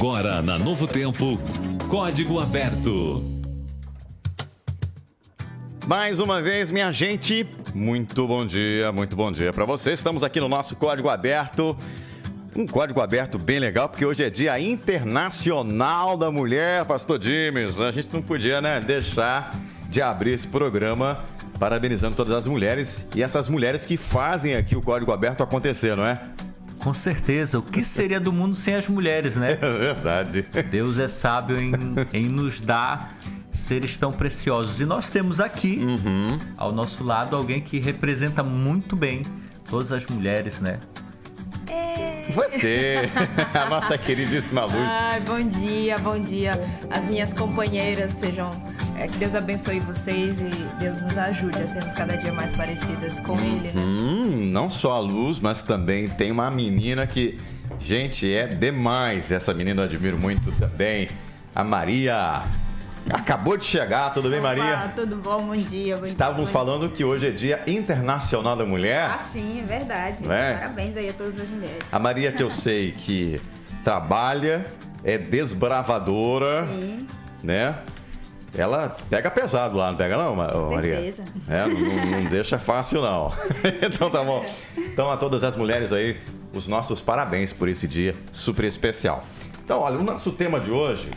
Agora na Novo Tempo, Código Aberto. Mais uma vez, minha gente, muito bom dia para vocês. Estamos aqui no nosso Código Aberto. Um código aberto bem legal, porque hoje é Dia Internacional da Mulher, Pastor Dimes. A gente não podia, deixar de abrir esse programa parabenizando todas as mulheres e essas mulheres que fazem aqui o Código Aberto acontecer, não é? Com certeza. O que seria do mundo sem as mulheres, né? É verdade. Deus é sábio em nos dar seres tão preciosos. E nós temos aqui, ao nosso lado, alguém que representa muito bem todas as mulheres, né? Você, a nossa queridíssima Luz. Ai, bom dia. As minhas companheiras sejam... que Deus abençoe vocês e Deus nos ajude a sermos cada dia mais parecidas com Ele, né? Não só a Luz, mas também tem uma menina que... Gente, é demais. Essa menina eu admiro muito também. A Maria... Acabou de chegar, tudo bem, Maria? Olá, tudo bom? Bom dia. Estávamos falando que hoje é Dia Internacional da Mulher. Ah, sim, é verdade. Parabéns aí a todas as mulheres. A Maria, que eu sei que trabalha, é desbravadora, né? Ela pega pesado lá, não pega não, Maria? Com certeza. Não deixa fácil, não. Então tá bom. Então a todas as mulheres aí, os nossos parabéns por esse dia super especial. Então, olha, o nosso tema de hoje...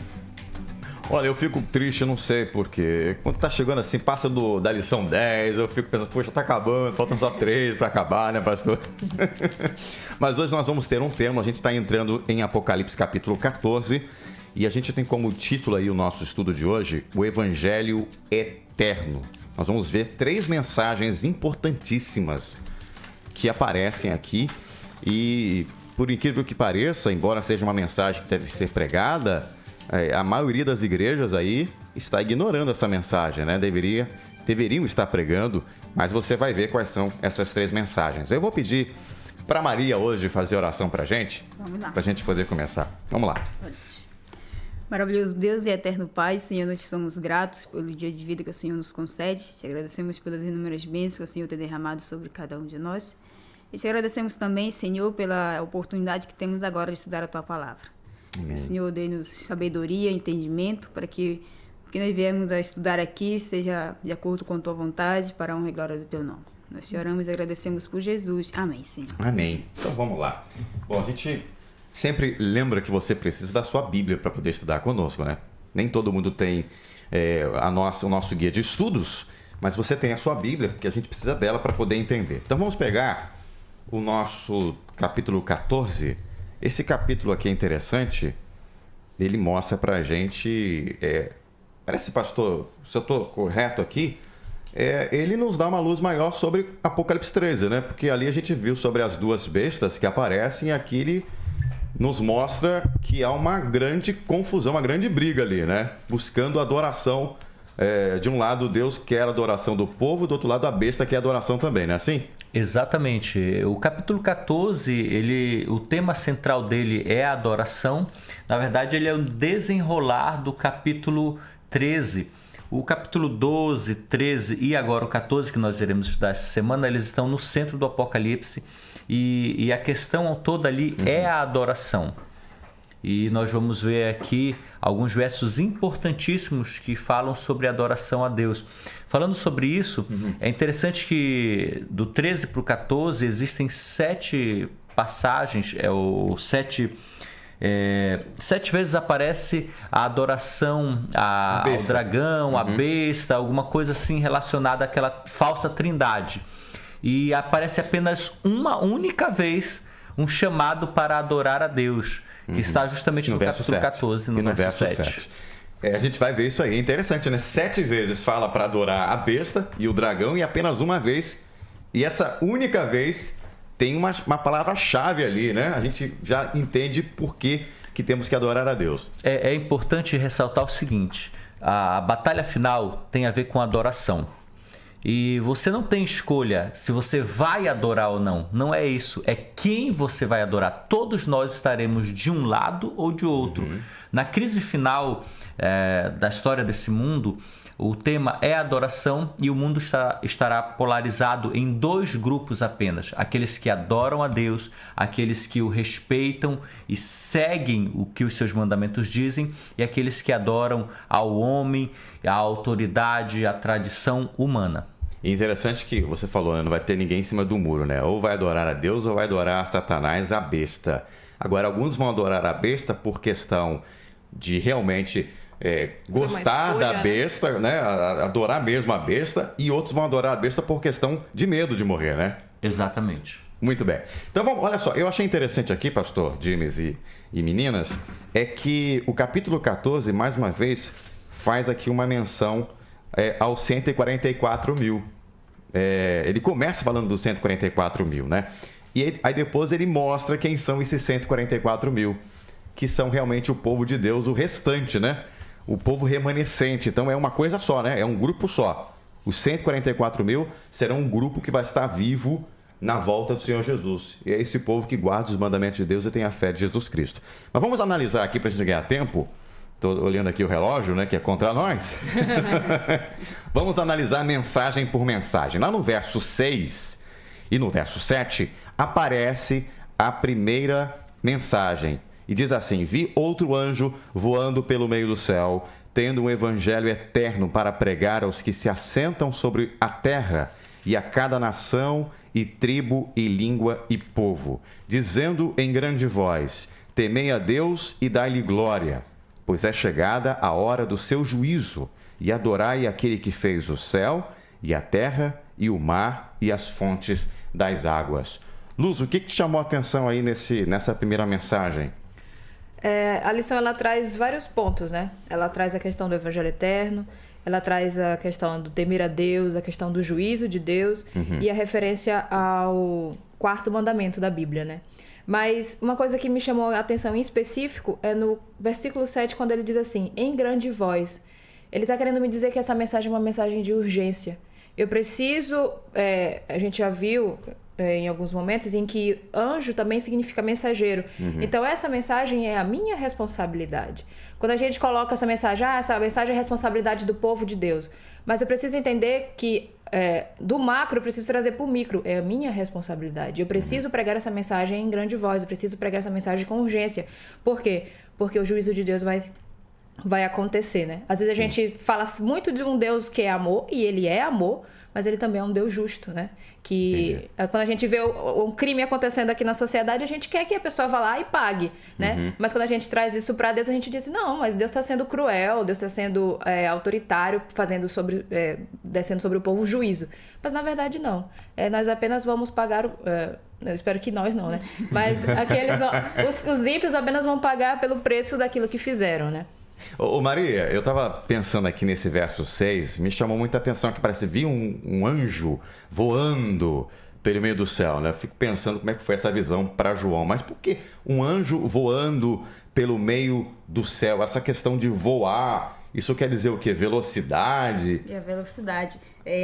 Olha, eu fico triste, não sei porquê. Quando tá chegando assim, passa da lição 10, eu fico pensando, poxa, tá acabando, faltam só 3 para acabar, né, pastor? Mas hoje nós vamos ter um tema, a gente tá entrando em Apocalipse capítulo 14, e a gente tem como título aí o nosso estudo de hoje, o Evangelho Eterno. Nós vamos ver 3 mensagens importantíssimas que aparecem aqui, e por incrível que pareça, embora seja uma mensagem que deve ser pregada, a maioria das igrejas aí está ignorando essa mensagem, né? Deveriam estar pregando, mas você vai ver quais são essas 3 mensagens. Eu vou pedir para Maria hoje fazer oração para a gente. Vamos lá. Para a gente poder começar. Vamos lá. Maravilhoso Deus e eterno Pai, Senhor, nós te somos gratos pelo dia de vida que o Senhor nos concede. Te agradecemos pelas inúmeras bênçãos que o Senhor tem derramado sobre cada um de nós. E te agradecemos também, Senhor, pela oportunidade que temos agora de estudar a Tua Palavra. Que o Senhor dê-nos sabedoria, entendimento, para que o que nós viemos a estudar aqui seja de acordo com a Tua vontade, para a honra e glória do Teu nome. Nós te oramos e agradecemos por Jesus. Amém, Senhor. Amém. Então vamos lá. Bom, a gente sempre lembra que você precisa da sua Bíblia para poder estudar conosco, né? Nem todo mundo tem o nosso guia de estudos, mas você tem a sua Bíblia, porque a gente precisa dela para poder entender. Então vamos pegar o nosso capítulo 14. Esse capítulo aqui é interessante, ele mostra pra gente, parece, pastor, se eu estou correto aqui, ele nos dá uma luz maior sobre Apocalipse 13, né? Porque ali a gente viu sobre as 2 bestas que aparecem e aqui ele nos mostra que há uma grande confusão, uma grande briga ali, né? Buscando adoração. De um lado, Deus quer a adoração do povo, do outro lado, a besta quer a adoração também, não é assim? Exatamente. O capítulo 14, o tema central dele é a adoração. Na verdade, ele é um desenrolar do capítulo 13. O capítulo 12, 13 e agora o 14, que nós iremos estudar essa semana, eles estão no centro do Apocalipse. E a questão toda ali é a adoração. E nós vamos ver aqui alguns versos importantíssimos que falam sobre a adoração a Deus. Falando sobre isso, é interessante que do 13 para o 14 existem 7 passagens, 7 vezes aparece a adoração ao dragão, a besta, alguma coisa assim relacionada àquela falsa trindade. E aparece apenas uma única vez um chamado para adorar a Deus, que está justamente no capítulo 7. 14, no verso 7. A gente vai ver isso aí. É interessante, né? 7 vezes fala para adorar a besta e o dragão e apenas uma vez. E essa única vez tem uma palavra-chave ali, né? A gente já entende por que temos que adorar a Deus. É importante ressaltar o seguinte. A batalha final tem a ver com adoração. E você não tem escolha se você vai adorar ou não. Não é isso. É quem você vai adorar. Todos nós estaremos de um lado ou de outro. Na crise final da história desse mundo, O tema é adoração e o mundo estará polarizado em 2 grupos apenas. Aqueles que adoram a Deus, aqueles que o respeitam e seguem o que os seus mandamentos dizem, e aqueles que adoram ao homem, à autoridade, à tradição humana. E interessante que você falou, né? Não vai ter ninguém em cima do muro, né? Ou vai adorar a Deus ou vai adorar a Satanás, a besta. Agora, alguns vão adorar a besta por questão de realmente gostar da besta, né? Adorar mesmo a besta, e outros vão adorar a besta por questão de medo de morrer, né? Exatamente. Muito bem. Então, vamos, olha só, eu achei interessante aqui, pastor Dimes e meninas, é que o capítulo 14, mais uma vez, faz aqui uma menção aos 144 mil. Ele começa falando dos 144 mil, né? E aí depois ele mostra quem são esses 144 mil, que são realmente o povo de Deus, o restante, né? O povo remanescente. Então é uma coisa só, né? É um grupo só. Os 144 mil serão um grupo que vai estar vivo na volta do Senhor Jesus. E é esse povo que guarda os mandamentos de Deus e tem a fé de Jesus Cristo. Mas vamos analisar aqui para a gente ganhar tempo. Estou olhando aqui o relógio, né, que é contra nós. Vamos analisar mensagem por mensagem. Lá no verso 6 e no verso 7, aparece a primeira mensagem. E diz assim: vi outro anjo voando pelo meio do céu, tendo um evangelho eterno para pregar aos que se assentam sobre a terra, e a cada nação e tribo e língua e povo, dizendo em grande voz: temei a Deus e dai-lhe glória, pois é chegada a hora do seu juízo, e adorai aquele que fez o céu e a terra e o mar e as fontes das águas. Luz, o que te chamou a atenção aí nessa primeira mensagem? A lição ela traz vários pontos, né? Ela traz a questão do evangelho eterno, ela traz a questão do temer a Deus, a questão do juízo de Deus e a referência ao 4º mandamento da Bíblia, né? Mas uma coisa que me chamou a atenção em específico é no versículo 7, quando ele diz assim: em grande voz. Ele está querendo me dizer que essa mensagem é uma mensagem de urgência. Eu preciso... a gente já viu em alguns momentos em que anjo também significa mensageiro. Então essa mensagem é a minha responsabilidade. Quando a gente coloca essa mensagem é a responsabilidade do povo de Deus. Mas eu preciso entender que do macro eu preciso trazer para o micro. É a minha responsabilidade. Eu preciso pregar essa mensagem em grande voz. Eu preciso pregar essa mensagem com urgência. Por quê? Porque o juízo de Deus vai acontecer, né? Às vezes a gente fala muito de um Deus que é amor, e ele é amor, mas ele também é um Deus justo, né? Que quando a gente vê um crime acontecendo aqui na sociedade, a gente quer que a pessoa vá lá e pague, né? Mas quando a gente traz isso para Deus, a gente diz: não, mas Deus está sendo cruel, Deus está sendo autoritário, descendo sobre o povo juízo. Mas na verdade não. Nós apenas vamos pagar... eu espero que nós não, né? Mas os ímpios apenas vão pagar pelo preço daquilo que fizeram, né? Ô Maria, eu estava pensando aqui nesse verso 6, me chamou muita atenção que parece vir um anjo voando pelo meio do céu, né? Eu fico pensando como é que foi essa visão para João. Mas por que um anjo voando pelo meio do céu? Essa questão de voar, isso quer dizer o quê? Velocidade? A velocidade.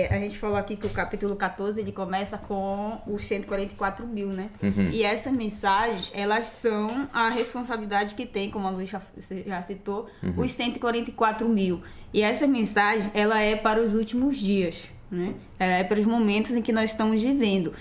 A gente falou aqui que o capítulo 14 ele começa com os 144 mil, né? E essas mensagens, elas são a responsabilidade que tem, como a Luiz já citou, os 144 mil. E essa mensagem, ela é para os últimos dias, né? É para os momentos em que nós estamos vivendo.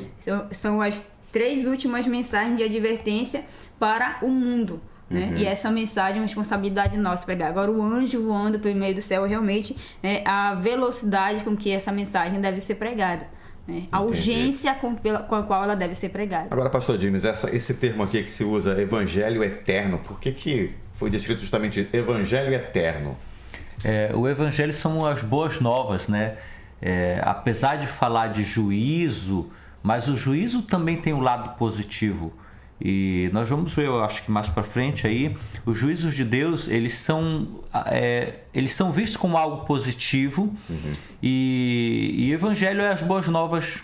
São as 3 últimas mensagens de advertência para o mundo. Né? E essa mensagem é uma responsabilidade nossa pegar. Agora, o anjo voando pelo meio do céu é realmente a velocidade com que essa mensagem deve ser pregada, né? A urgência com a qual ela deve ser pregada. Agora, pastor Dimes, esse termo aqui que se usa, evangelho eterno, por que foi descrito justamente evangelho eterno? O evangelho são as boas novas, né? Apesar de falar de juízo, mas o juízo também tem um lado positivo. E nós vamos ver, eu acho que mais para frente aí, os juízos de Deus, eles são vistos como algo positivo. E o evangelho é as boas novas.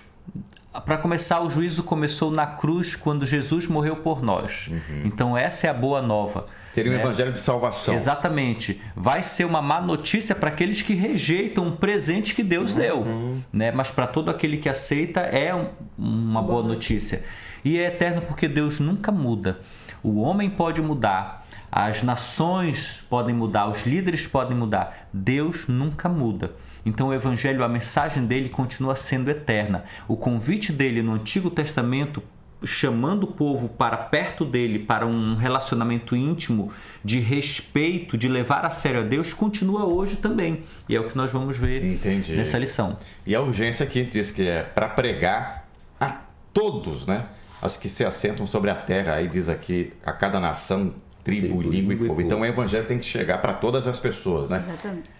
Para começar, o juízo começou na cruz quando Jesus morreu por nós. Então essa é a boa nova. Teria um evangelho de salvação. Exatamente. Vai ser uma má notícia para aqueles que rejeitam um presente que Deus deu, né? Mas para todo aquele que aceita é uma boa notícia. E é eterno porque Deus nunca muda. O homem pode mudar, as nações podem mudar, os líderes podem mudar. Deus nunca muda. Então o Evangelho, a mensagem dele continua sendo eterna. O convite dele no Antigo Testamento, chamando o povo para perto dele, para um relacionamento íntimo, de respeito, de levar a sério a Deus, continua hoje também. E é o que nós vamos ver nessa lição. E a urgência aqui diz que é para pregar a todos, né? Os que se assentam sobre a terra. Aí diz aqui, a cada nação, tribo, língua e povo. Então o Evangelho tem que chegar para todas as pessoas, né? Exatamente.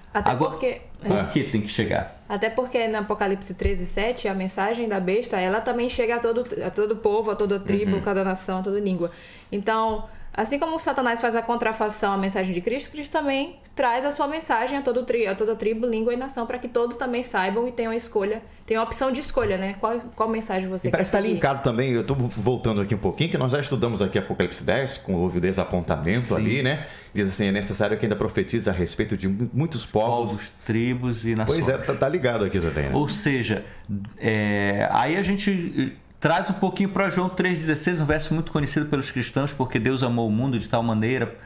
Por que tem que chegar? Até porque no Apocalipse 13:7, a mensagem da besta, ela também chega a todo povo, a toda tribo, cada nação, a toda língua. Então, assim como o Satanás faz a contrafação à mensagem de Cristo, Cristo também traz a sua mensagem a toda tribo, língua e nação, para que todos também saibam e tenham a escolha, tenham a opção de escolha, né? Qual mensagem você quer seguir. Parece estar linkado também, eu estou voltando aqui um pouquinho, que nós já estudamos aqui Apocalipse 10, com houve o desapontamento ali, né? Diz assim, é necessário que ainda profetize a respeito de muitos povos, tribos e nações. Pois é, tá ligado aqui também, né? Ou seja, aí a gente traz um pouquinho para João 3,16, um verso muito conhecido pelos cristãos, porque Deus amou o mundo de tal maneira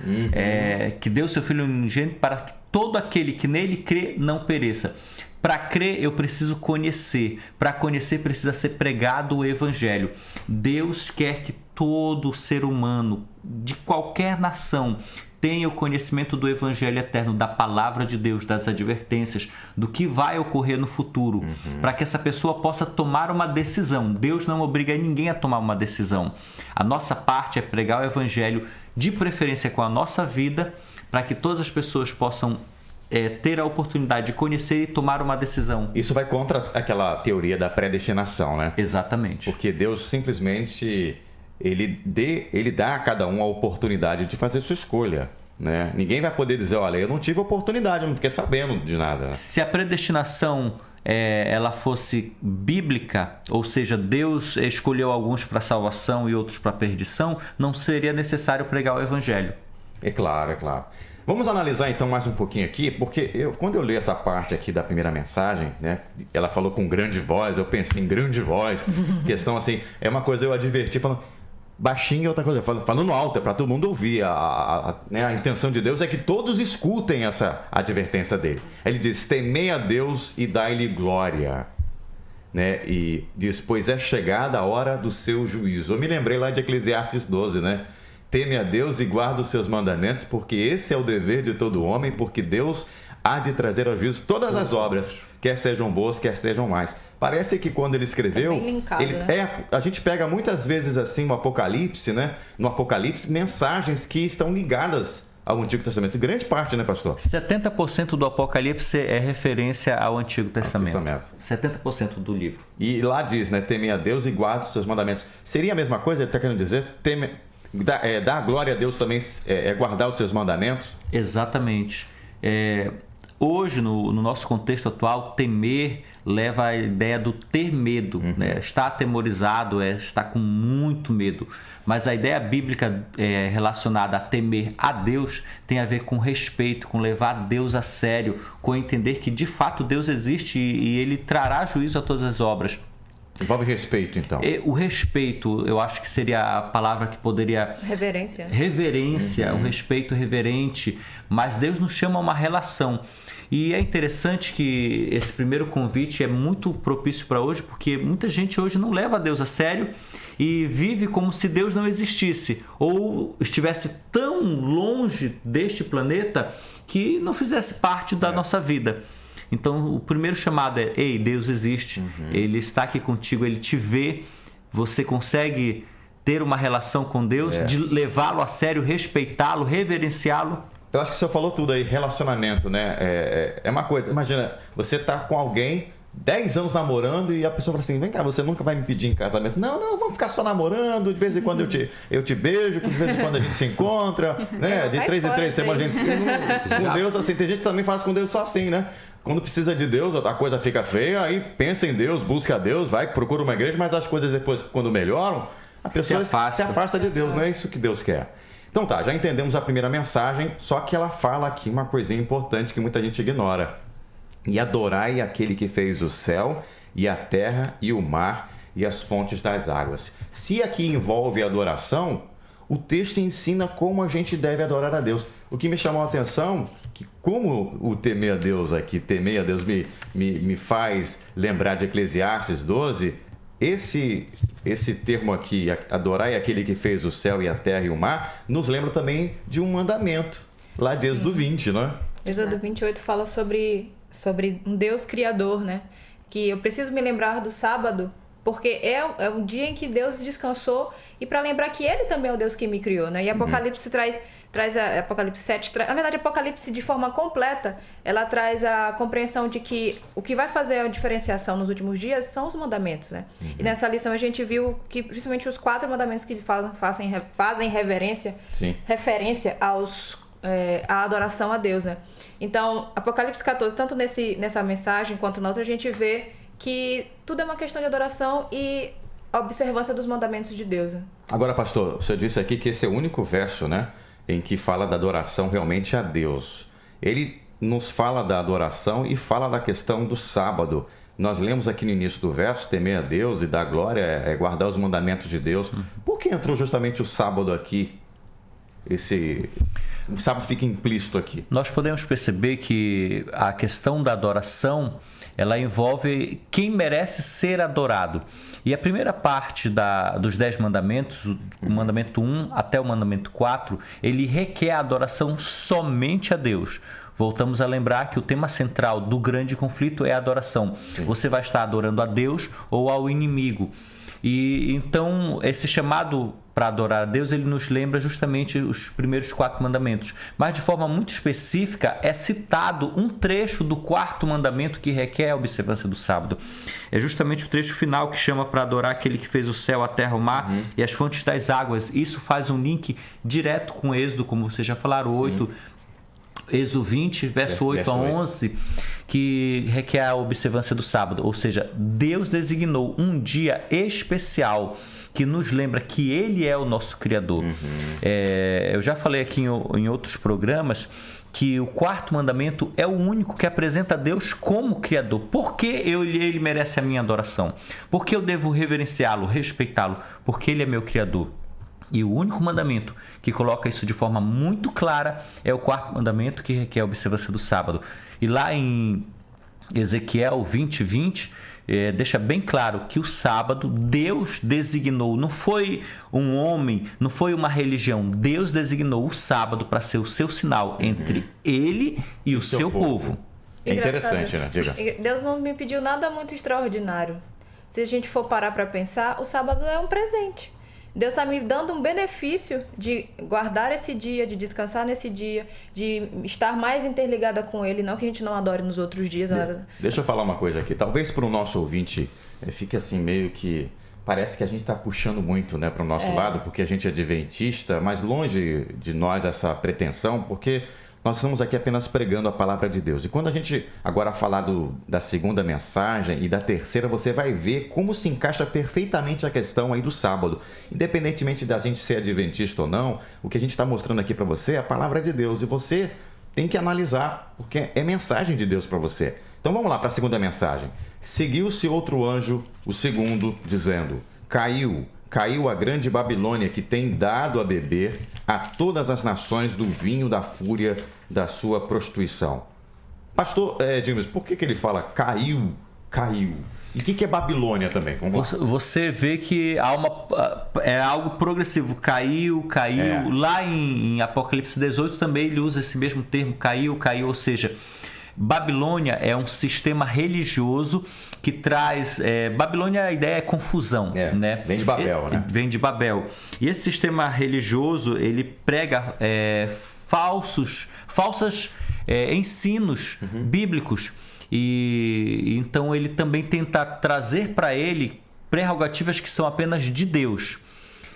que deu seu Filho unigênito para que todo aquele que nele crê não pereça. Para crer, eu preciso conhecer. Para conhecer, precisa ser pregado o Evangelho. Deus quer que todo ser humano, de qualquer nação, tenha o conhecimento do Evangelho eterno, da palavra de Deus, das advertências, do que vai ocorrer no futuro, para que essa pessoa possa tomar uma decisão. Deus não obriga ninguém a tomar uma decisão. A nossa parte é pregar o Evangelho, de preferência com a nossa vida, para que todas as pessoas possam ter a oportunidade de conhecer e tomar uma decisão. Isso vai contra aquela teoria da predestinação, né? Exatamente. Porque Deus simplesmente ele dá a cada um a oportunidade de fazer sua escolha, né? Ninguém vai poder dizer, olha, eu não tive oportunidade, eu não fiquei sabendo de nada. Se a predestinação ela fosse bíblica, ou seja, Deus escolheu alguns para salvação e outros para perdição, não seria necessário pregar o Evangelho. É claro, é claro. Vamos analisar então mais um pouquinho aqui, porque quando eu li essa parte aqui da primeira mensagem, né, ela falou com grande voz, eu pensei em grande voz, questão assim, é uma coisa eu adverti, falando baixinho e outra coisa, falando alto, é para todo mundo ouvir, a intenção de Deus é que todos escutem essa advertência dele. Ele diz, temei a Deus e dai-lhe glória, né, e diz, pois é chegada a hora do seu juízo. Eu me lembrei lá de Eclesiastes 12, né? Teme a Deus e guarda os seus mandamentos, porque esse é o dever de todo homem, porque Deus há de trazer ao juízo todas as obras, quer sejam boas, quer sejam más. Parece que quando ele escreveu, bem linkado, né? A gente pega muitas vezes assim no Apocalipse, né? No Apocalipse, mensagens que estão ligadas ao Antigo Testamento. Grande parte, né, pastor? 70% do Apocalipse é referência ao Antigo Testamento. 70% do livro. E lá diz, né? Teme a Deus e guarda os seus mandamentos. Seria a mesma coisa? Ele está querendo dizer? Dar glória a Deus também é guardar os seus mandamentos? Exatamente. Hoje, no nosso contexto atual, temer leva a ideia do ter medo, né? Estar atemorizado, estar com muito medo. Mas a ideia bíblica relacionada a temer a Deus tem a ver com respeito, com levar Deus a sério, com entender que de fato Deus existe e Ele trará juízo a todas as obras. Envolve respeito, então. O respeito, eu acho que seria a palavra que poderia... Reverência. Reverência, o respeito reverente. Mas Deus nos chama a uma relação. E é interessante que esse primeiro convite é muito propício para hoje, porque muita gente hoje não leva Deus a sério e vive como se Deus não existisse, ou estivesse tão longe deste planeta que não fizesse parte da nossa vida. Então, o primeiro chamado é, ei, Deus existe, Ele está aqui contigo, Ele te vê, você consegue ter uma relação com Deus, de levá-lo a sério, respeitá-lo, reverenciá-lo. Eu acho que o senhor falou tudo aí, relacionamento, né? É uma coisa, imagina, você tá com alguém 10 anos namorando e a pessoa fala assim, vem cá, você nunca vai me pedir em casamento. Não, vamos ficar só namorando, de vez em quando eu te beijo, de vez em quando a gente se encontra, né? De 3 em 3 semanas a gente se... Com Deus, assim, tem gente que também faz com Deus só assim, né? Quando precisa de Deus, a coisa fica feia, aí pensa em Deus, busca a Deus, vai, procura uma igreja, mas as coisas depois, quando melhoram, a pessoa se afasta de Deus, não é isso que Deus quer. Então tá, já entendemos a primeira mensagem, só que ela fala aqui uma coisinha importante que muita gente ignora. E adorai aquele que fez o céu e a terra e o mar e as fontes das águas. Se aqui envolve adoração, o texto ensina como a gente deve adorar a Deus. O que me chamou a atenção, que como o temer a Deus aqui, temer a Deus me faz lembrar de Eclesiastes 12, esse termo aqui, adorai aquele que fez o céu e a terra e o mar, nos lembra também de um mandamento, lá de Êxodo 20, não é? Êxodo 28 fala sobre um Deus criador, né? Que eu preciso me lembrar do sábado, porque é um dia em que Deus descansou, e para lembrar que Ele também é o Deus que me criou, né? E Apocalipse traz Apocalipse 7, na verdade, Apocalipse de forma completa, ela traz a compreensão de que o que vai fazer a diferenciação nos últimos dias são os mandamentos, né? E nessa lição a gente viu que principalmente os 4 mandamentos que fazem referência à adoração a Deus, né? Então, Apocalipse 14, tanto nessa mensagem quanto na outra, a gente vê que tudo é uma questão de adoração e observância dos mandamentos de Deus, né? Agora, pastor, você disse aqui que esse é o único verso, né, em que fala da adoração realmente a Deus. Ele nos fala da adoração e fala da questão do sábado. Nós lemos aqui no início do verso, temer a Deus e dar glória é guardar os mandamentos de Deus. Por que entrou justamente o sábado aqui? O sábado fica implícito aqui. Nós podemos perceber que a questão da adoração, ela envolve quem merece ser adorado. E a primeira parte dos 10 mandamentos, o mandamento 1 até o mandamento 4, ele requer a adoração somente a Deus. Voltamos a lembrar que o tema central do grande conflito é a adoração. Sim. Você vai estar adorando a Deus ou ao inimigo. E então esse chamado para adorar a Deus, ele nos lembra justamente os primeiros 4 mandamentos. Mas de forma muito específica é citado um trecho do 4º mandamento que requer a observância do sábado. É justamente o trecho final que chama para adorar aquele que fez o céu, a terra, o mar e as fontes das águas. Isso faz um link direto com Êxodo, como vocês já falaram, 8, Êxodo 20, verso 8 a 11, que requer a observância do sábado. Ou seja, Deus designou um dia especial que nos lembra que Ele é o nosso Criador. Eu já falei aqui em outros programas que o 4º mandamento é o único que apresenta a Deus como Criador. Por que Ele merece a minha adoração? Por que eu devo reverenciá-lo, respeitá-lo? Porque Ele é meu Criador. E o único mandamento que coloca isso de forma muito clara é o 4º mandamento, que requer a observância do sábado. E lá em Ezequiel 20:20, deixa bem claro que o sábado Deus designou, não foi um homem, não foi uma religião. Deus designou o sábado para ser o seu sinal entre Ele e o seu povo. É interessante, né? Diga. Deus não me pediu nada muito extraordinário. Se a gente for parar para pensar, o sábado é um presente. Deus está me dando um benefício de guardar esse dia, de descansar nesse dia, de estar mais interligada com Ele, não que a gente não adore nos outros dias. Deixa eu falar uma coisa aqui. Talvez para o nosso ouvinte fique assim meio que... Parece que a gente está puxando muito, né, para o nosso lado, porque a gente é adventista, mas longe de nós essa pretensão, porque nós estamos aqui apenas pregando a palavra de Deus. E quando a gente agora falar da segunda mensagem e da terceira, você vai ver como se encaixa perfeitamente a questão aí do sábado. Independentemente da gente ser adventista ou não, o que a gente está mostrando aqui para você é a palavra de Deus. E você tem que analisar, porque é mensagem de Deus para você. Então vamos lá para a segunda mensagem. Seguiu-se outro anjo, o segundo, dizendo: Caiu a grande Babilônia, que tem dado a beber a todas as nações do vinho da fúria da sua prostituição. Pastor James, por que ele fala caiu? E o que é Babilônia também? Você vê que é algo progressivo. Caiu. Lá em Apocalipse 18 também ele usa esse mesmo termo, caiu. Ou seja, Babilônia é um sistema religioso que traz... Babilônia, a ideia é confusão. Né? Vem de Babel, né? Vem de Babel. E esse sistema religioso, ele prega falsos ensinos bíblicos. E então ele também tenta trazer para ele prerrogativas que são apenas de Deus.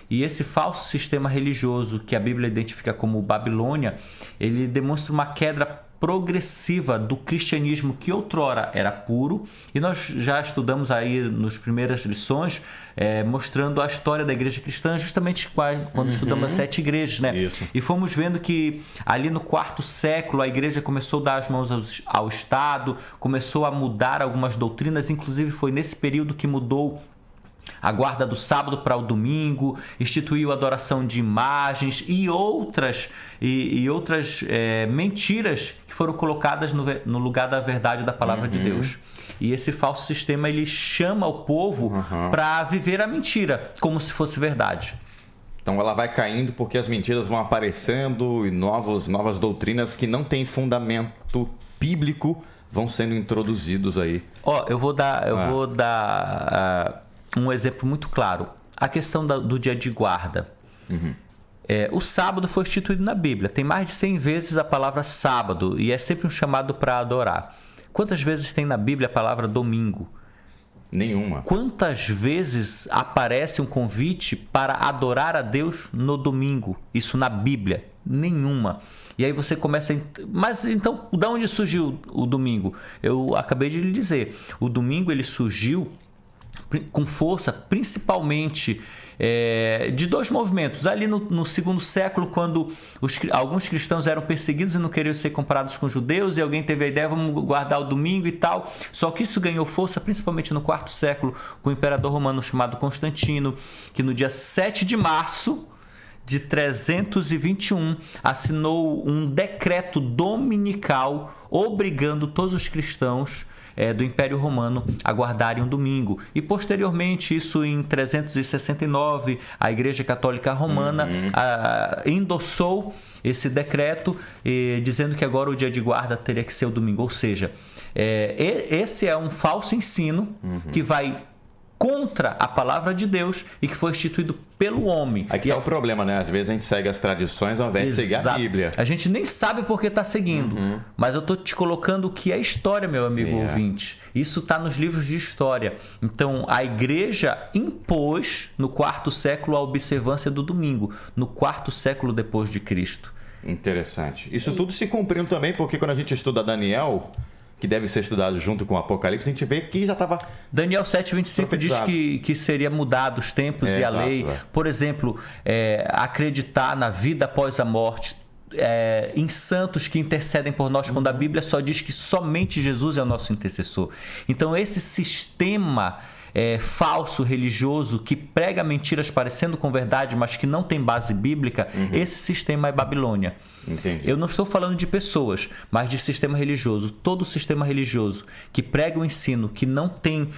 E esse falso sistema religioso que a Bíblia identifica como Babilônia, ele demonstra uma queda progressiva do cristianismo que outrora era puro, e nós já estudamos aí nas primeiras lições mostrando a história da igreja cristã, justamente quando estudamos as 7 igrejas, né? Isso. E fomos vendo que ali no 4º século a igreja começou a dar as mãos ao Estado, começou a mudar algumas doutrinas, inclusive foi nesse período que mudou a guarda do sábado para o domingo, instituiu a adoração de imagens e outras mentiras que foram colocadas no lugar da verdade da palavra de Deus. E esse falso sistema, ele chama o povo para viver a mentira como se fosse verdade. Então ela vai caindo porque as mentiras vão aparecendo e novas doutrinas que não têm fundamento bíblico vão sendo introduzidos aí. Eu vou dar um exemplo muito claro. A questão do dia de guarda. O sábado foi instituído na Bíblia. Tem mais de 100 vezes a palavra sábado e é sempre um chamado para adorar. Quantas vezes tem na Bíblia a palavra domingo? Nenhuma. Quantas vezes aparece um convite para adorar a Deus no domingo? Isso na Bíblia? Nenhuma. E aí você começa Mas então, de onde surgiu o domingo? Eu acabei de lhe dizer. O domingo ele surgiu com força, principalmente de dois movimentos. Ali no segundo século, quando alguns cristãos eram perseguidos e não queriam ser comparados com judeus, e alguém teve a ideia, vamos guardar o domingo e tal. Só que isso ganhou força principalmente no quarto século, com o imperador romano chamado Constantino, que no dia 7 de março de 321 assinou um decreto dominical obrigando todos os cristãos do Império Romano a guardarem um domingo. E posteriormente, isso em 369, a Igreja Católica Romana endossou esse decreto, dizendo que agora o dia de guarda teria que ser o domingo. Ou seja, esse é um falso ensino que vai contra a palavra de Deus e que foi instituído pelo homem. Aqui é o problema, né? Às vezes a gente segue as tradições ao invés de seguir a Bíblia. A gente nem sabe por que está seguindo, mas eu estou te colocando o que é história, meu amigo ouvinte. Isso está nos livros de história. Então, a igreja impôs no quarto século a observância do domingo, no quarto século depois de Cristo. Interessante. Isso tudo se cumpriu também, porque quando a gente estuda Daniel, que deve ser estudado junto com o Apocalipse, a gente vê que já estava... Daniel 7,25 diz que seria mudado os tempos e a lei. Por exemplo, acreditar na vida após a morte, em santos que intercedem por nós, quando a Bíblia só diz que somente Jesus é o nosso intercessor. Então, esse sistema falso, religioso, que prega mentiras parecendo com verdade, mas que não tem base bíblica, esse sistema é Babilônia. Entendi. Eu não estou falando de pessoas, mas de sistema religioso. Todo sistema religioso que prega um ensino que não tem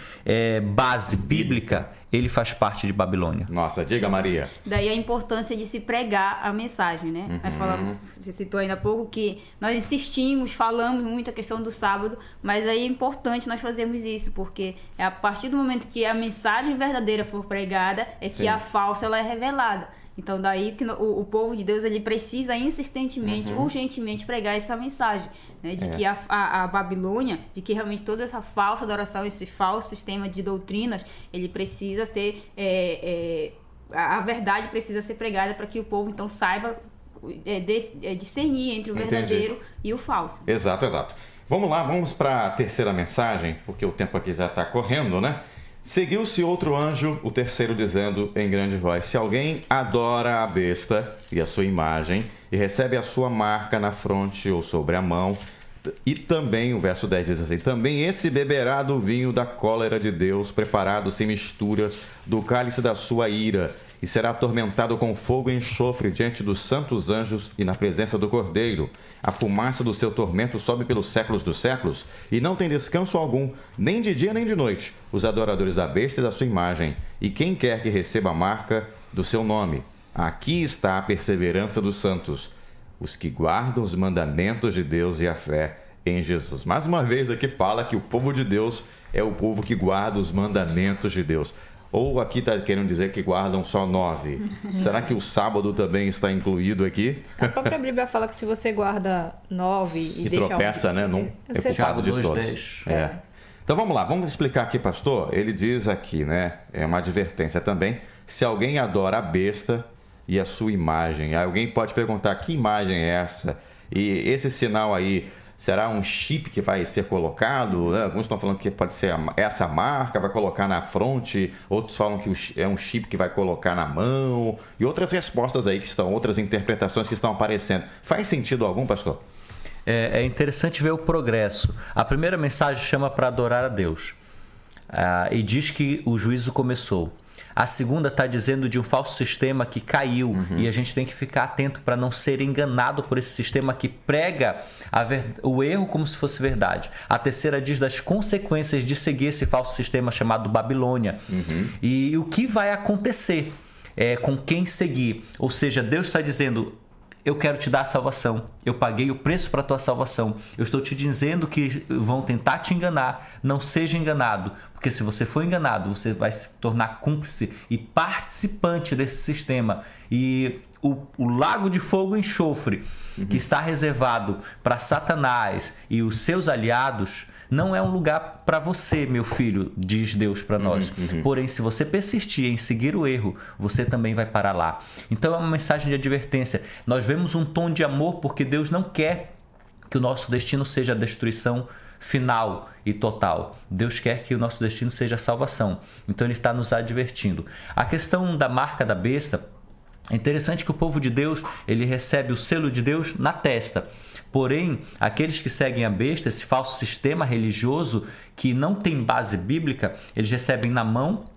base bíblica, ele faz parte de Babilônia. Nossa, diga, Maria. Daí a importância de se pregar a mensagem, né? Nós falamos, você citou ainda há pouco que nós insistimos, falamos muito a questão do sábado, mas aí é importante nós fazermos isso, porque é a partir do momento que a mensagem verdadeira for pregada, que a falsa ela é revelada. Então daí que o povo de Deus ele precisa insistentemente, urgentemente pregar essa mensagem, né? De que a Babilônia, de que realmente toda essa falsa adoração, esse falso sistema de doutrinas, ele precisa ser a verdade precisa ser pregada para que o povo então saiba discernir entre o verdadeiro e o falso. Exato. Vamos lá, vamos para a terceira mensagem, porque o tempo aqui já está correndo, né? Seguiu-se outro anjo, o terceiro, dizendo em grande voz: se alguém adora a besta e a sua imagem, e recebe a sua marca na fronte ou sobre a mão, e também, o verso 10 diz assim: também esse beberá do vinho da cólera de Deus, preparado sem mistura, do cálice da sua ira, e será atormentado com fogo e enxofre diante dos santos anjos e na presença do Cordeiro. A fumaça do seu tormento sobe pelos séculos dos séculos, e não tem descanso algum, nem de dia nem de noite, os adoradores da besta e da sua imagem, e quem quer que receba a marca do seu nome. Aqui está a perseverança dos santos, os que guardam os mandamentos de Deus e a fé em Jesus. Mais uma vez aqui fala que o povo de Deus é o povo que guarda os mandamentos de Deus. Ou aqui está querendo dizer que guardam só 9. Será que o sábado também está incluído aqui? A própria Bíblia fala que se você guarda 9 e deixa tropeça, né? Não, é pecado de todos. Então vamos lá, vamos explicar aqui, pastor. Ele diz aqui, né? É uma advertência também. Se alguém adora a besta e a sua imagem, aí alguém pode perguntar: que imagem é essa? E esse sinal aí, será um chip que vai ser colocado? Né? Alguns estão falando que pode ser essa marca, vai colocar na fronte. Outros falam que é um chip que vai colocar na mão. E outras respostas aí que estão, outras interpretações que estão aparecendo. Faz sentido algum, pastor? É interessante ver o progresso. A primeira mensagem chama para adorar a Deus. E diz que o juízo começou. A segunda está dizendo de um falso sistema que caiu e a gente tem que ficar atento para não ser enganado por esse sistema que prega o erro como se fosse verdade. A terceira diz das consequências de seguir esse falso sistema chamado Babilônia. E o que vai acontecer com quem seguir. Ou seja, Deus está dizendo: eu quero te dar a salvação. Eu paguei o preço para a tua salvação. Eu estou te dizendo que vão tentar te enganar. Não seja enganado. Porque se você for enganado, você vai se tornar cúmplice e participante desse sistema. E o lago de fogo e enxofre que está reservado para Satanás e os seus aliados não é um lugar para você, meu filho, diz Deus para nós. Porém, se você persistir em seguir o erro, você também vai parar lá. Então é uma mensagem de advertência. Nós vemos um tom de amor porque Deus não quer que o nosso destino seja a destruição final e total. Deus quer que o nosso destino seja a salvação. Então Ele está nos advertindo. A questão da marca da besta, é interessante que o povo de Deus, ele recebe o selo de Deus na testa. Porém, aqueles que seguem a besta, esse falso sistema religioso que não tem base bíblica, eles recebem na mão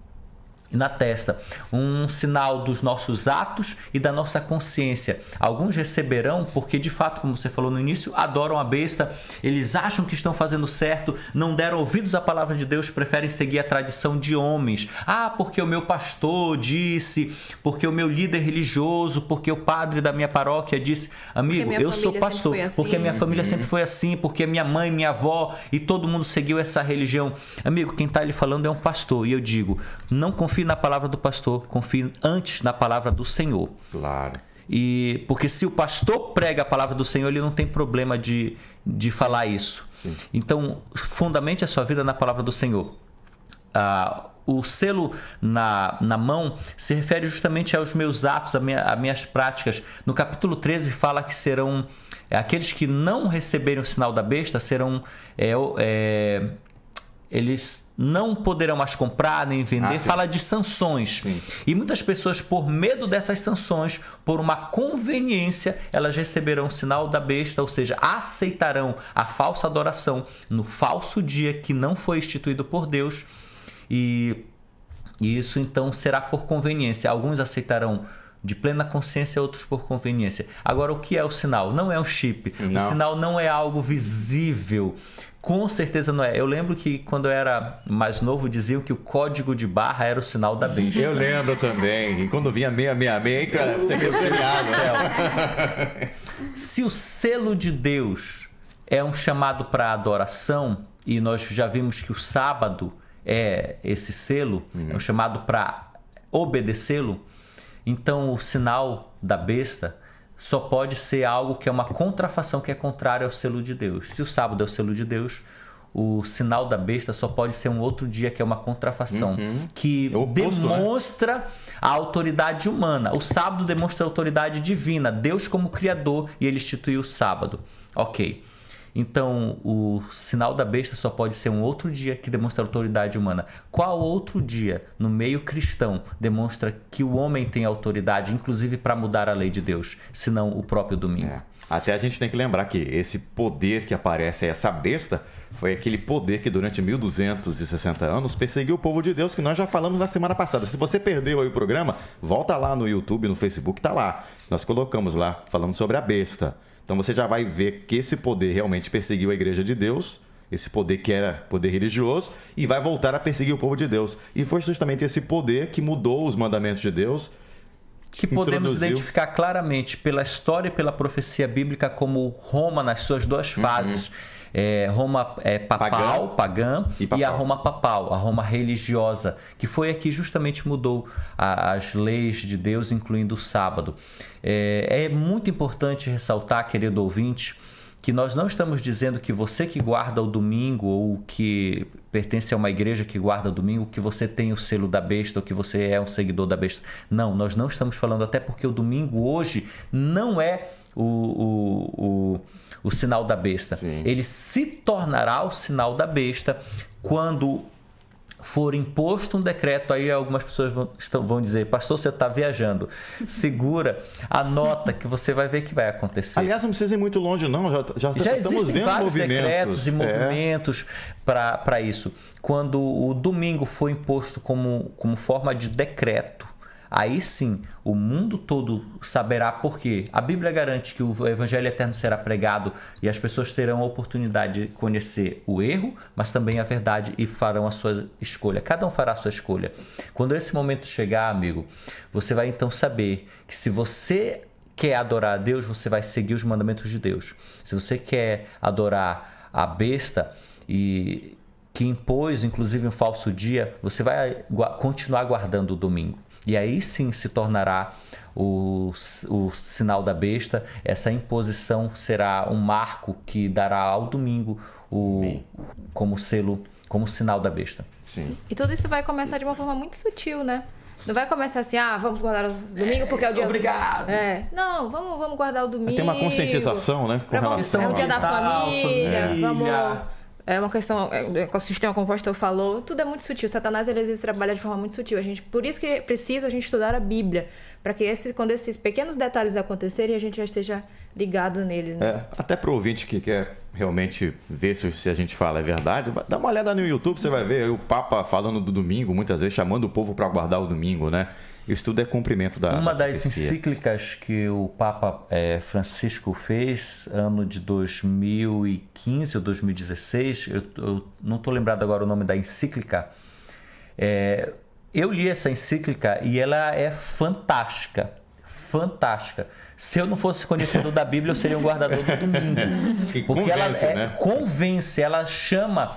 e na testa um sinal dos nossos atos e da nossa consciência. Alguns receberão porque, de fato, como você falou no início, adoram a besta, eles acham que estão fazendo certo, não deram ouvidos à palavra de Deus, preferem seguir a tradição de homens. Porque o meu pastor disse, porque o meu líder religioso, porque o padre da minha paróquia disse. Amigo, eu sou pastor, assim, porque a minha família sempre foi assim, porque minha mãe, minha avó e todo mundo seguiu essa religião. Amigo, quem está lhe falando é um pastor, e eu digo, não confie na palavra do pastor, confie antes na palavra do Senhor. Claro. Porque se o pastor prega a palavra do Senhor, ele não tem problema de falar isso. Sim. Então, fundamente a sua vida na palavra do Senhor. O selo na mão se refere justamente aos meus atos, às minhas práticas. No capítulo 13 fala que serão aqueles que não receberem o sinal da besta, serão eles não poderão mais comprar nem vender. Fala de sanções. Sim. E muitas pessoas, por medo dessas sanções, por uma conveniência, elas receberão o sinal da besta, ou seja, aceitarão a falsa adoração no falso dia que não foi instituído por Deus. E isso então será por conveniência. Alguns aceitarão de plena consciência, outros por conveniência. Agora, o que é o sinal? Não é um chip. Não. O sinal não é algo visível. Com certeza não é. Eu lembro que quando eu era mais novo diziam que o código de barra era o sinal da besta. Eu lembro também. E quando vinha 666, cara, você foi premiado. Se o selo de Deus é um chamado para adoração, e nós já vimos que o sábado é esse selo, é um chamado para obedecê-lo, então o sinal da besta só pode ser algo que é uma contrafação, que é contrário ao selo de Deus. Se o sábado é o selo de Deus, o sinal da besta só pode ser um outro dia que é uma contrafação, que demonstra a autoridade humana. O sábado demonstra a autoridade divina, Deus como Criador, e Ele instituiu o sábado. Ok. Então, o sinal da besta só pode ser um outro dia que demonstra autoridade humana. Qual outro dia, no meio cristão, demonstra que o homem tem autoridade, inclusive para mudar a lei de Deus, senão o próprio domingo? Até a gente tem que lembrar que esse poder que aparece, essa besta, foi aquele poder que durante 1260 anos perseguiu o povo de Deus, que nós já falamos na semana passada. Se você perdeu aí o programa, volta lá no YouTube, no Facebook, tá lá. Nós colocamos lá, falando sobre a besta. Então você já vai ver que esse poder realmente perseguiu a igreja de Deus, esse poder que era poder religioso, e vai voltar a perseguir o povo de Deus. E foi justamente esse poder que mudou os mandamentos de Deus, que podemos identificar claramente pela história e pela profecia bíblica como Roma nas suas duas fases. Roma papal, pagã, e a Roma papal, a Roma religiosa, que foi a que justamente mudou as leis de Deus, incluindo o sábado. É muito importante ressaltar, querido ouvinte, que nós não estamos dizendo que você que guarda o domingo ou que pertence a uma igreja que guarda o domingo, que você tem o selo da besta ou que você é um seguidor da besta. Não, nós não estamos falando, até porque o domingo hoje não é o sinal da besta. Sim. Ele se tornará o sinal da besta quando for imposto um decreto, aí algumas pessoas vão dizer, pastor, você está viajando. Segura, anota que você vai ver que vai acontecer. Aliás, não precisa ir muito longe, não. Já estamos vendo vários movimentos. Decretos e movimentos para isso. Quando o domingo foi imposto como forma de decreto, aí sim, o mundo todo saberá por quê. A Bíblia garante que o Evangelho Eterno será pregado e as pessoas terão a oportunidade de conhecer o erro, mas também a verdade e farão a sua escolha. Cada um fará a sua escolha. Quando esse momento chegar, amigo, você vai então saber que se você quer adorar a Deus, você vai seguir os mandamentos de Deus. Se você quer adorar a besta e que impôs, inclusive, um falso dia, você vai continuar guardando o domingo. E aí sim se tornará o sinal da besta. Essa imposição será um marco que dará ao domingo como selo, como sinal da besta. Sim. E tudo isso vai começar de uma forma muito sutil, né? Não vai começar assim, vamos guardar o domingo porque é o dia... Obrigado! Não, vamos guardar o domingo. Tem uma conscientização, né? Com relação é o dia da família, família. vamos... É uma questão, o ecossistema, como o pastor falou, tudo é muito sutil. Satanás, ele às vezes trabalha de forma muito sutil. Por isso que é preciso a gente estudar a Bíblia, para que quando esses pequenos detalhes acontecerem, a gente já esteja ligado neles. Né? Até para o ouvinte que quer realmente ver se a gente fala é verdade, dá uma olhada no YouTube, você vai ver o Papa falando do domingo, muitas vezes chamando o povo para guardar o domingo, né? Isso tudo é cumprimento da Uma das profecia. encíclicas que o Papa Francisco fez, ano de 2015 ou 2016, eu não estou lembrado agora o nome da encíclica, eu li essa encíclica e ela é fantástica, fantástica. Se eu não fosse conhecedor da Bíblia, eu seria um guardador do domingo. Que porque convence, ela convence, ela chama...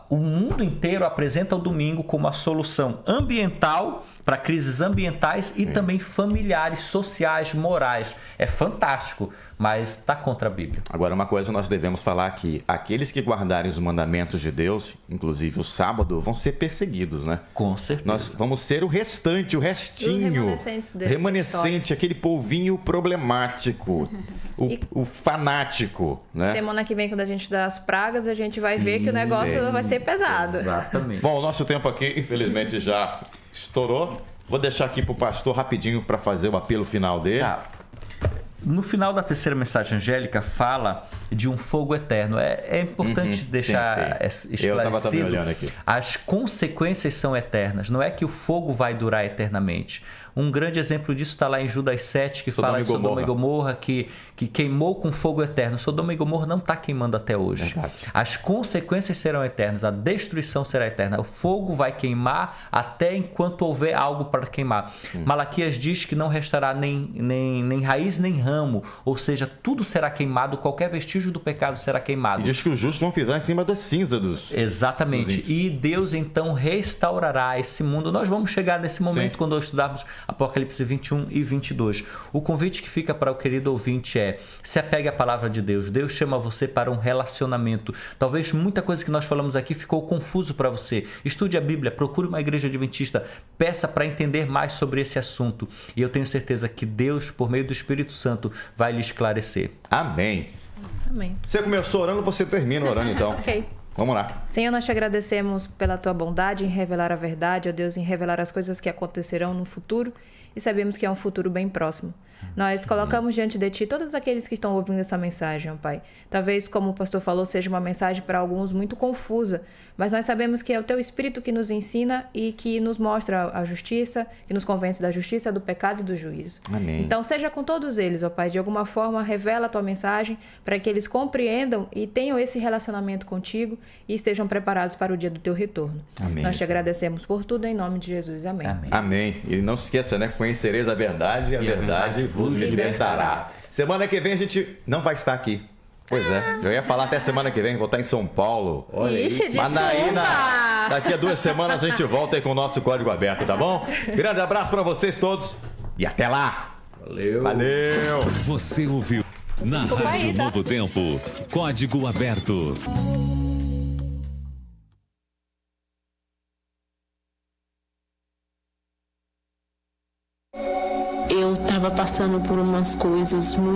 o mundo inteiro apresenta o domingo como a solução ambiental para crises ambientais e também familiares, sociais, morais. É fantástico, mas está contra a Bíblia. Agora, uma coisa nós devemos falar aqui: aqueles que guardarem os mandamentos de Deus, inclusive o sábado, vão ser perseguidos, né? Com certeza. Nós vamos ser o restante, o restinho, remanescente, aquele polvinho problemático, o fanático, né? Semana que vem, quando a gente estudar as pragas, a gente vai ver que o negócio vai ser pesado. Exatamente. Bom, o nosso tempo aqui, infelizmente, já estourou. Vou deixar aqui para o pastor rapidinho para fazer o apelo final dele. Tá. No final da terceira mensagem angélica fala de um fogo eterno. É importante deixar esclarecido. Eu estava também olhando aqui. As consequências são eternas. Não é que o fogo vai durar eternamente. Um grande exemplo disso está lá em Judas 7, que fala de Sodoma e Gomorra, que queimou com fogo eterno. Sodoma e Gomorra não está queimando até hoje. Verdade. As consequências serão eternas, a destruição será eterna. O fogo vai queimar até enquanto houver algo para queimar. Malaquias diz que não restará nem raiz nem ramo, ou seja, tudo será queimado, qualquer vestígio do pecado será queimado. E diz que os justos vão pisar em cima da cinza dos... Exatamente. E Deus então restaurará esse mundo. Nós vamos chegar nesse momento quando estudarmos Apocalipse 21 e 22. O convite que fica para o querido ouvinte é: se apegue à palavra de Deus. Deus chama você para um relacionamento. Talvez muita coisa que nós falamos aqui ficou confuso para você. Estude a Bíblia, procure uma igreja adventista, peça para entender mais sobre esse assunto. E eu tenho certeza que Deus, por meio do Espírito Santo, vai lhe esclarecer. Amém. Amém. Você começou orando, você termina orando então. Ok. Vamos lá. Senhor, nós te agradecemos pela tua bondade em revelar a verdade, ó Deus, em revelar as coisas que acontecerão no futuro, e sabemos que é um futuro bem próximo. Nós colocamos diante de ti todos aqueles que estão ouvindo essa mensagem, ó Pai. Talvez, como o pastor falou, seja uma mensagem para alguns muito confusa, mas nós sabemos que é o teu Espírito que nos ensina e que nos mostra a justiça, que nos convence da justiça, do pecado e do juízo. Amém. Então, seja com todos eles, ó Pai, de alguma forma revela a tua mensagem para que eles compreendam e tenham esse relacionamento contigo e estejam preparados para o dia do teu retorno. Amém. Nós te agradecemos por tudo, em nome de Jesus. Amém. Amém. Amém. E não se esqueça, né? Conhecereis a verdade e a verdade vos libertará. Semana que vem a gente não vai estar aqui. Pois é, eu ia falar até semana que vem, vou estar em São Paulo. Ixi, Mas daqui a 2 semanas a gente volta aí com o nosso código aberto, tá bom? Grande abraço pra vocês todos e até lá. Valeu. Valeu. Você ouviu na Rádio Novo Tempo, Código Aberto. Eu estava passando por umas coisas muito